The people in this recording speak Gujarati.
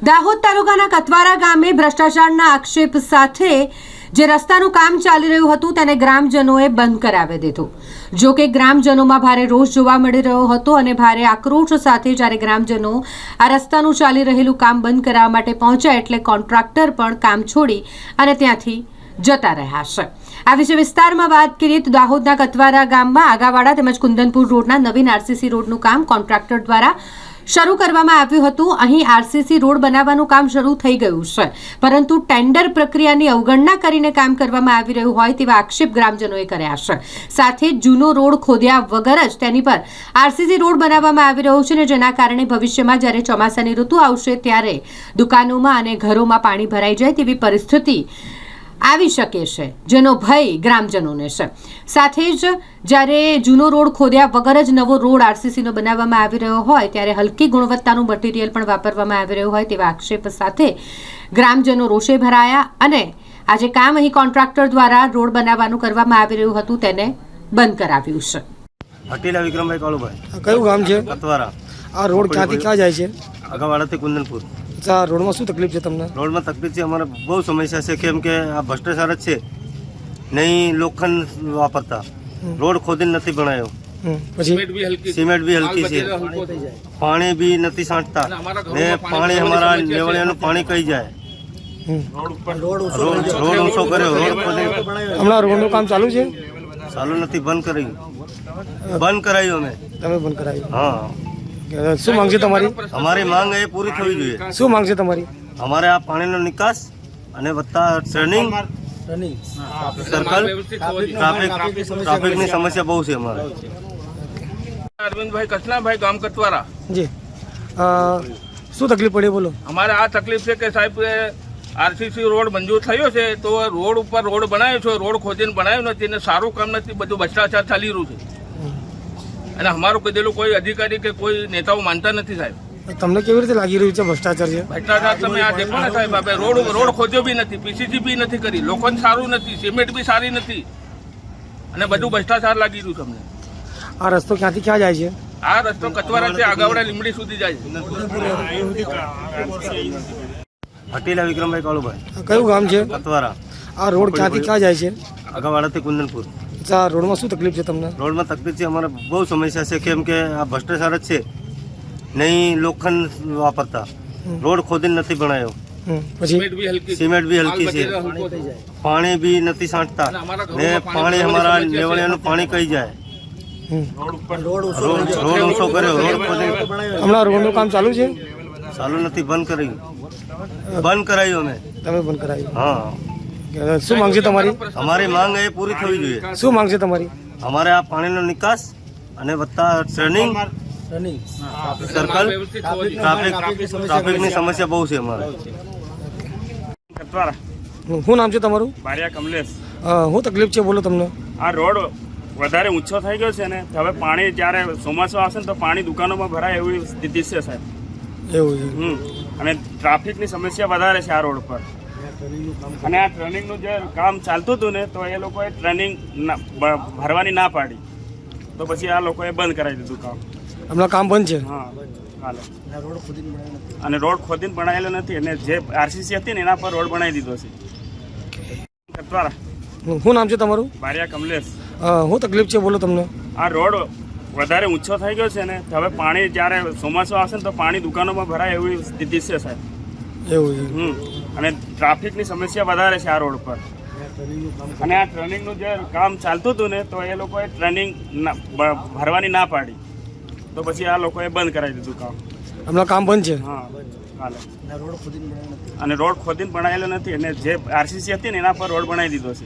દાહોદ તાલુકાના કતવારા ગામે ભ્રષ્ટાચારના આક્ષેપ સાથે જે રસ્તાનું કામ ચાલી રહ્યું હતું તેને ગ્રામજનોએ બંધ કરાવી દીધું। જો કે ગ્રામજનોમાં ભારે રોષ જોવા મળી રહ્યો હતો અને ભારે આક્રોશ સાથે જ્યારે ગ્રામજનો આ રસ્તાનું ચાલી રહેલું કામ બંધ કરાવવા માટે પહોંચ્યા એટલે કોન્ટ્રાક્ટર પણ કામ છોડી અને ત્યાંથી જતા રહ્યા છે। આ વિશે વિસ્તારમાં વાત કરીએ તો દાહોદના કતવારા ગામમાં આગાવાડા તેમજ કુંદનપુર રોડના નવીન આરસીસી રોડનું કામ કોન્ટ્રાક્ટર દ્વારા શરૂ કરવામાં આવ્યું હતું। અહીં આરસીસી રોડ બનાવવાનું કામ શરૂ થઈ ગયું છે, પરંતુ ટેન્ડર પ્રક્રિયાની અવગણના કરીને કામ કરવામાં આવી રહ્યું હોય તેવા આક્ષેપ ગ્રામજનોએ કર્યા છે। સાથે જૂનો રોડ ખોદ્યા વગર જ તેની પર આરસીસી રોડ બનાવવામાં આવી રહ્યો છે, જેના કારણે ભવિષ્યમાં જ્યારે ચોમાસાની ઋતુ આવશે ત્યારે દુકાનોમાં અને ઘરોમાં પાણી ભરાઈ જાય તેવી પરિસ્થિતિ આવી શકે છે, જેનો ભય ગ્રામજનોને છે। સાથે જ જ્યારે જૂનો રોડ ખોદ્યા વગર જ નવો રોડ આરસીસીનો બનાવવામાં આવી રહ્યો હોય ત્યારે હલકી ગુણવત્તાનું મટીરિયલ પણ વાપરવામાં આવી રહ્યું હોય તેવા આક્ષેપ સાથે ગ્રામજનો રોષે ભરાયા અને આજે કામ અહીં કોન્ટ્રાક્ટર દ્વારા રોડ બનાવવાનું કરવામાં આવી રહ્યું હતું તેને બંધ કરાવ્યું છે। હટીલા વિક્રમભાઈ કાળુભાઈ, કયું ગામ છે? કતવારા। આ રોડ ક્યાંથી ક્યાં જાય છે? આગાવાડાથી કુંદનપુર। આ રોડમાં શું તકલીફ છે તમને? રોડમાં તકલીફ છે, અમારે બહુ સમસ્યા છે, કેમ કે આ ભ્રષ્ટાચાર જ છે, નહીં લોખંડ વાપરતા, રોડ ખોદીને નથી બનાવ્યો, પછી સિમેન્ટ બી હલકી છે, પાણી બી નથી છાંટતા ને પાણી અમારા લેવડિયાનું પાણી કહી જાય, રોડ ઊંચો કર્યો, રોડ ખોદી હમણાં રોડનું કામ ચાલુ છે? ચાલુ નથી, બંધ કરાયું, બંધ કરાયું અમે। તમે બંધ કરાવ્યું? હા। શું માંગ છે તમારી? અમારી માંગ એ પૂરી થવી જોઈએ। શું માંગ છે તમારી? અમારે આ પાણીનો નિકાસ અને વત્તા ટ્રેનિંગ સર્કલ ટ્રાફિકની સમસ્યા બહુ છે અમારે। અરવિંદભાઈ કચનાભાઈ, ગામ કતવારા। જી, શું તકલીફ પડી બોલો? અમારે આ તકલીફ છે કે સાહેબ આરસીસી રોડ મંજૂર થયો છે તો રોડ ઉપર રોડ બનાવ્યો છે, રોડ ખોદીને બનાવ્યો નથી અને સારું કામ નથી, બધું ભ્રષ્ટાચાર ચાલી રહ્યું છે અને અમારું કીધેલું કોઈ અધિકારી કે કોઈ નેતાઓ માનતા નથી સાહેબ। તમને કેવી રીતે લાગી રહ્યું છે ભ્રષ્ટાચાર છે? ભ્રષ્ટાચાર તમે આ દેખો ને સાહેબ, આપણે રોડ ખોદ્યો બી નથી, પીસીસી બી નથી કરી, લોખંડ સારું નથી, સિમેન્ટ બી સારી નથી અને બધું ભ્રષ્ટાચાર લાગી રહ્યું તમને। આ રસ્તો ક્યાંથી ક્યાં જાય છે? આ રસ્તો કતવારાથી આગાવડા લીમડી સુધી જાય છે। હટીલા વિક્રમભાઈ કાળુભાઈ, કયું ગામ છે? કતવારા। આ રોડ ક્યાંથી ક્યાં જાય છે? આગાવાડાથી કુંદનપુર। આ રોડમાં શું તકલીફ છે તમને? રોડમાં તકલીફ છે, અમારે બહુ સમસ્યા છે, કેમ કે આ ભ્રષ્ટાચાર જ છે, નહીં લોખંડ વાપરતા, રોડ ખોદીને નથી બનાવ્યો, પછી સિમેન્ટ બી હલકી છે, પાણી બી નથી છાંટતા ને પાણી અમારા લેવડિયાનું પાણી કહી જાય, રોડ ઊંચો કર્યો, રોડ ખોદી હમણાં રોડનું કામ ચાલુ છે? ચાલુ નથી, બંધ કરાયું, બંધ કરાયું અમે। તમે બંધ કરાવ્યું? હા। શું માંગ છે તમારી? અમારી માંગ એ પૂરી થવી જોઈએ। શું માંગ છે તમારી? અમારે આ પાણીનો નિકાસ અને વત્તા ટ્રેનિંગ સર્કલ ટ્રાફિકની સમસ્યા બહુ છે અમારે। કતવારા। શું નામ છે તમારું? બારિયા કમલેશ। શું તકલીફ છે બોલો તમને? આ રોડ વધારે ઊંચો થઈ ગયો છે ને, હવે પાણી જ્યારે ચોમાસું આવશે ને તો પાણી દુકાનોમાં ભરાય એવી સ્થિતિ છે સાહેબ। એવું છે? અને ટ્રાફિકની સમસ્યા વધારે છે આ રોડ પર અને આ ટ્રેનિંગનું જે કામ ચાલતું હતું ને તો એ લોકોએ ટ્રેનિંગ ભરવાની ના પાડી તો પછી આ લોકોએ બંધ કરાવી દીધું કામ। હમણાં કામ બંધ છે? હા, હાલે। અને રોડ ખોદીને બનાવેલો નથી અને જે આરસીસી હતી ને એના પર રોડ બનાવી દીધો છે। કતવારા। શું નામ છે તમારું? બારિયા કમલેશ। શું તકલીફ છે બોલો તમને? આ રોડ વધારે ઊંચો થઈ ગયો છે ને, હવે પાણી જ્યારે ચોમાસું આવશે ને તો પાણી દુકાનોમાં ભરાય એવી સ્થિતિ છે સાહેબ। એવું છે? અને ટ્રાફિકની સમસ્યા વધારે છે આ રોડ પર અને આ ટ્રેનિંગનું જે કામ ચાલતું હતું ને તો એ લોકોએ ટ્રેનિંગ ભરવાની ના પાડી તો પછી આ લોકોએ બંધ કરાવી દીધું કામ। હમણાં કામ બંધ છે? હા, હાલે। અને રોડ ખોદીને બનાવેલો નથી અને જે આરસીસી હતી ને એના પર રોડ બનાવી દીધો છે।